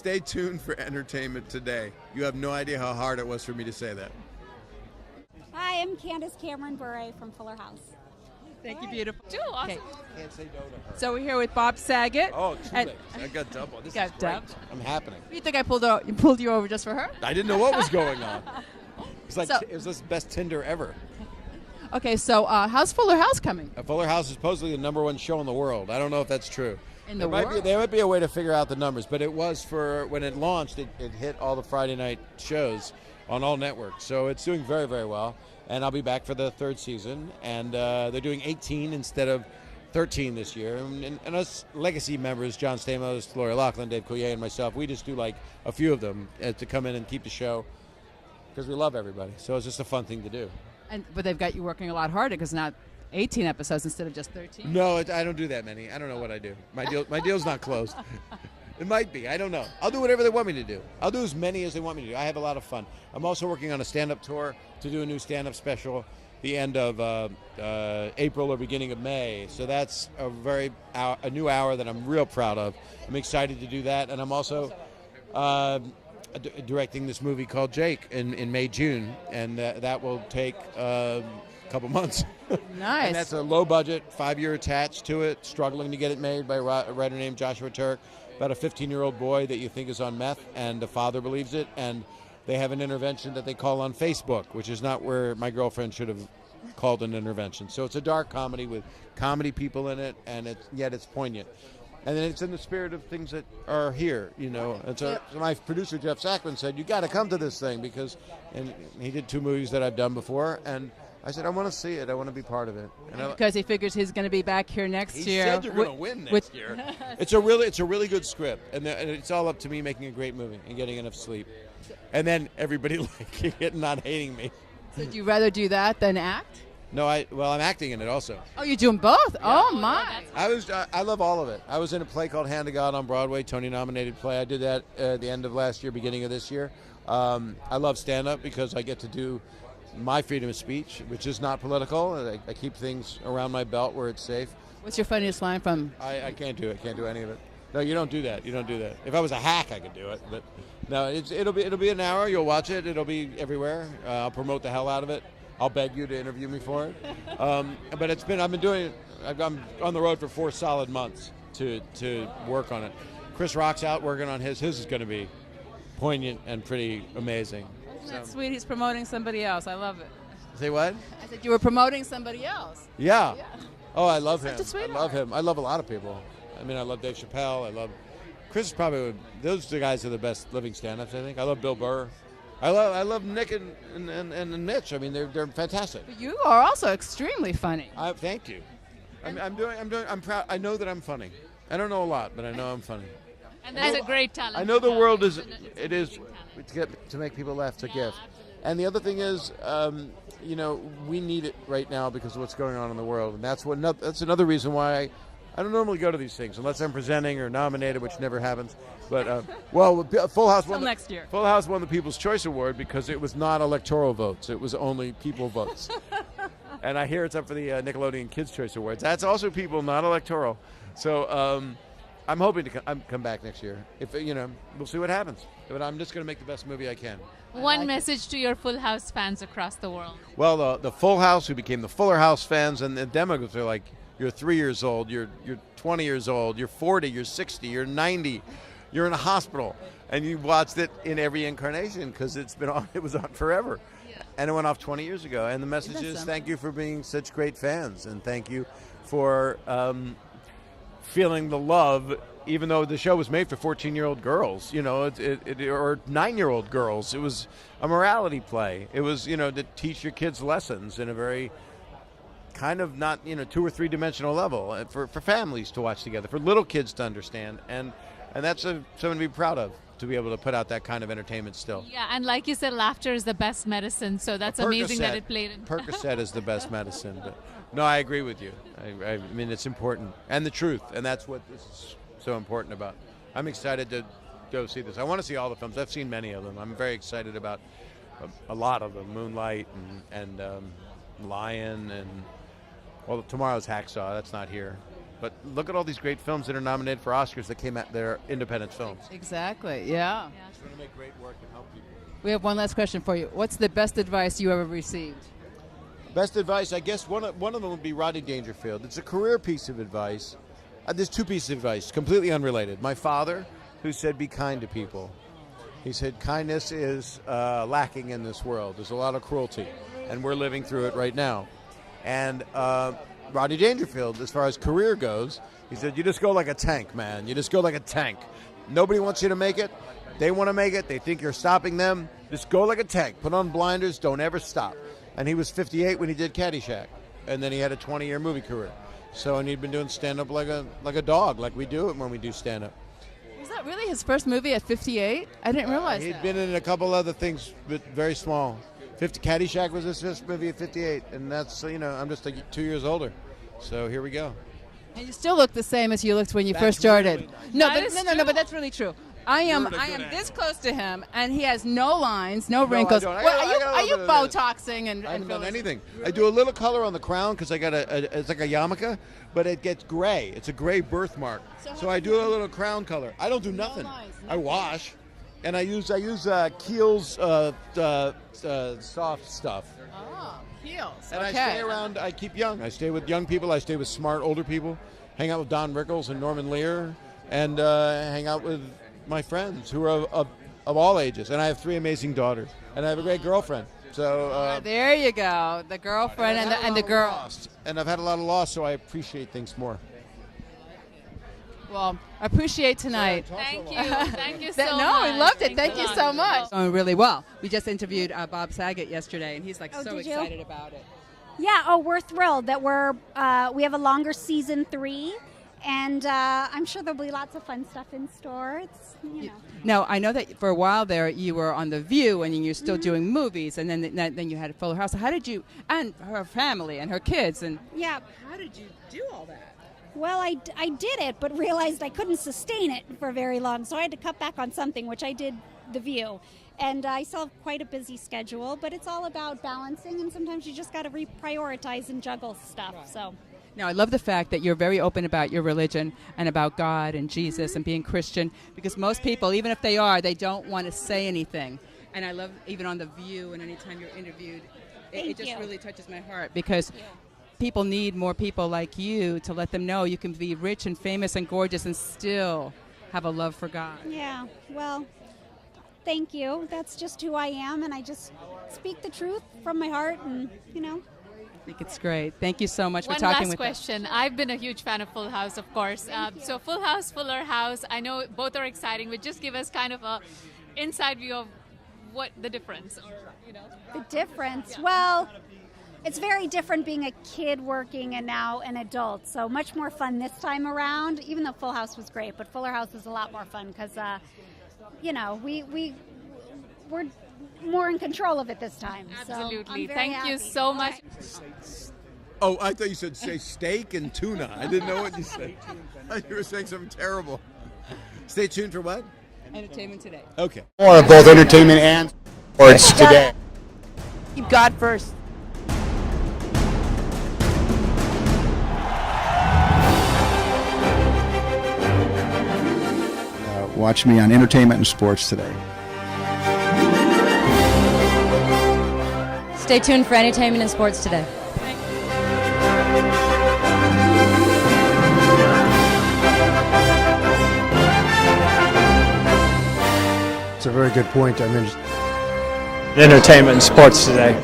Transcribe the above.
stay tuned for entertainment today. You have no idea how hard it was for me to say that. Hi, I'm Candace Cameron Bure from Fuller House. Thank you, beautiful. Awesome. Okay. Can't say no to her. So we're here with Bob Saget. Oh, too And- late. I got double. This Got is great. dubbed. I'm happening. You think I pulled you over just for her? I didn't know what was going on. It's like So- it was the best Tinder ever. Okay, so how's Fuller House coming? Fuller House is supposedly the #1 show in the world. I don't know if that's true. In the There world? might be a way to figure out the numbers, but it was for when it launched. It hit all the Friday night shows on all networks, so it's doing very, very well. And I'll be back for the 3rd season, and they're doing 18 instead of 13 this year. And us legacy members, John Stamos, Lori Loughlin, Dave Coulier, and myself, we just do like a few of them to come in and keep the show because we love everybody. So it's just a fun thing to do. But they've got you working a lot harder because now 18 episodes instead of just 13. No, I don't do that many. I don't know what I do. My deal's not closed. It might be. I don't know. I'll do whatever they want me to do. I'll do as many as they want me to do. I have a lot of fun. I'm also working on a stand-up tour to do a new stand-up special the end of April or beginning of May. So that's a new hour that I'm real proud of. I'm excited to do that. And I'm also directing this movie called Jake in May, June. And that will take a couple months. Nice. And that's a low budget, 5-year attached to it, struggling to get it made by a writer named Joshua Turk, about a 15-year-old boy that you think is on meth, and the father believes it, and they have an intervention that they call on Facebook, which is not where my girlfriend should have called an intervention. So it's a dark comedy with comedy people in it, and yet it's poignant. And then it's in the spirit of things that are here, you know. And so my producer, Jeff Sackman, said, you got to come to this thing and he did 2 movies that I've done before, and I said, I want to see it. I want to be part of it. Because he figures he's going to be back here next year. He said you're going to win next year. It's a really good script, and it's all up to me making a great movie and getting enough sleep, and then everybody liking it and not hating me. So do you rather do that than act? No, I'm acting in it also. Oh, you're doing both? Yeah. Oh my! I love all of it. I was in a play called Hand to God on Broadway, Tony-nominated play. I did that at the end of last year, beginning of this year. I love stand-up because I get to do my freedom of speech, which is not political. I keep things around my belt where it's safe. What's your funniest line from? I can't do it. Can't do any of it. No, you don't do that. You don't do that. If I was a hack, I could do it. But no, it'll be an hour. You'll watch it. It'll be everywhere. I'll promote the hell out of it. I'll beg you to interview me for it. But I've been doing it. I'm on the road for 4 solid months to work on it. Chris Rock's out working on his. His is going to be poignant and pretty amazing. That's sweet. He's promoting somebody else. I love it. Say what? I said you were promoting somebody else. Yeah. Oh, I love him. Such a sweetheart. I love him. I love a lot of people. I mean, I love Dave Chappelle. I love Chris. Is probably those two guys are the best living stand-ups. I think. I love Bill Burr. I love Nick and Mitch. I mean, they're fantastic. But you are also extremely funny. Thank you. I'm proud. I know that I'm funny. I don't know a lot, but I know I'm funny. And that's a great talent. I know the world is to make people laugh. It's a gift. And the other thing is, we need it right now because of what's going on in the world, and that's another reason why I don't normally go to these things unless I'm presenting or nominated, which never happens. But Full House won next year. Full House won the People's Choice Award because it was not electoral votes; it was only people votes. And I hear it's up for the Nickelodeon Kids' Choice Awards. That's also people, not electoral. So I'm hoping to come back next year. If we'll see what happens. But I'm just going to make the best movie I can. One message to your Full House fans across the world. Well, the Full House, who became the Fuller House fans, and the demographics are like, you're 3 years old, you're 20 years old, you're 40, you're 60, you're 90, you're in a hospital, and you watched it in every incarnation because it was on forever. Yeah. And it went off 20 years ago. And the message is thank you for being such great fans, and thank you for feeling the love, even though the show was made for 14-year-old girls, or 9-year-old girls. It was a morality play. It was, to teach your kids lessons in a very kind of not, 2 or 3 dimensional level for families to watch together, for little kids to understand. And that's something to be proud of, to be able to put out that kind of entertainment still. Yeah, and like you said, laughter is the best medicine, so that's amazing that it played in. Percocet is the best medicine. But no, I agree with you. I mean, it's important. And the truth, and that's what this is so important about. I'm excited to go see this. I want to see all the films. I've seen many of them. I'm very excited about a lot of them. Moonlight and Lion and, well, tomorrow's Hacksaw. That's not here. But look at all these great films that are nominated for Oscars that came out. They're independent films. Exactly. Yeah. Just want to make great work and help people. We have one last question for you. What's the best advice you ever received? Best advice, I guess one of them would be Rodney Dangerfield. It's a career piece of advice. There's two pieces of advice, completely unrelated. My father, who said, be kind to people. He said, kindness is lacking in this world. There's a lot of cruelty, and we're living through it right now. And Rodney Dangerfield, as far as career goes, he said, you just go like a tank, man. You just go like a tank. Nobody wants you to make it. They want to make it. They think you're stopping them. Just go like a tank. Put on blinders. Don't ever stop. And he was 58 when he did Caddyshack. And then he had a 20-year movie career. So, and he'd been doing stand-up like a dog, like we do it when we do stand-up. Was that really his first movie at 58? I didn't realize He'd that. been in a couple other things, but very small. Caddyshack was his first movie at 58. And that's, I'm just like 2 years older. So here we go. And you still look the same as you looked when you first started. Really nice. No, That but is no, but that's really true. I am this close to him, and he has no lines, no wrinkles. I don't. Are you Botoxing and I haven't done fillers? anything. Really? I do a little color on the crown because I got it's like a yarmulke, but it gets gray. It's a gray birthmark. So I do a little crown color. I don't do nothing. lines, I wash, and I use Kiehl's soft stuff. Oh, heels. And okay. I stay around. I keep young. I stay with young people. I stay with smart older people. Hang out with Don Rickles and Norman Lear, and hang out with my friends who are of all ages. And I have 3 amazing daughters, and I have a great girlfriend. So There you go, the girlfriend and the girl. loss. And I've had a lot of loss, so I appreciate things more. Well, I appreciate tonight. Thank you. Thank you so much. No, I loved it. Thanks Thank a you lot. so much. Going really well. We just interviewed Bob Saget yesterday, and he's like Oh, so did you? excited about it. Yeah, we're thrilled that we have a longer season 3, and I'm sure there'll be lots of fun stuff in store. It's, No, I know that for a while there you were on The View, and you're still doing movies, and then you had Fuller House. So how did you, and her family and her kids, and Yeah. how did you do all that? Well, I did it, but realized I couldn't sustain it for very long, so I had to cut back on something, which I did The View. And I still have quite a busy schedule, but it's all about balancing, and sometimes you just got to reprioritize and juggle stuff. So. Now, I love the fact that you're very open about your religion and about God and Jesus and being Christian, because most people, even if they are, they don't want to say anything. And I love, even on The View and anytime you're interviewed, it just really touches my heart, because people need more people like you to let them know you can be rich and famous and gorgeous and still have a love for God. Yeah, well, thank you. That's just who I am, and I just speak the truth from my heart, and, I think it's great. Thank you so much for One talking last with us. question. I've been a huge fan of Full House, of course. So Full House, Fuller House, I know both are exciting, but just give us kind of a inside view of what the difference, The difference, well, it's very different being a kid working and now an adult. So much more fun this time around, even though Full House was great. But Fuller House is a lot more fun because, we're more in control of it this time. Absolutely. So I'm very Thank you happy. so much. Oh, I thought you said say steak and tuna. I didn't know what you said. I thought you were saying something terrible. Stay tuned for what? Entertainment Today. Okay. More of both entertainment and sports today. Keep God first. Watch me on entertainment and sports today. Stay tuned for entertainment and sports today. It's a very good point. Entertainment and sports today.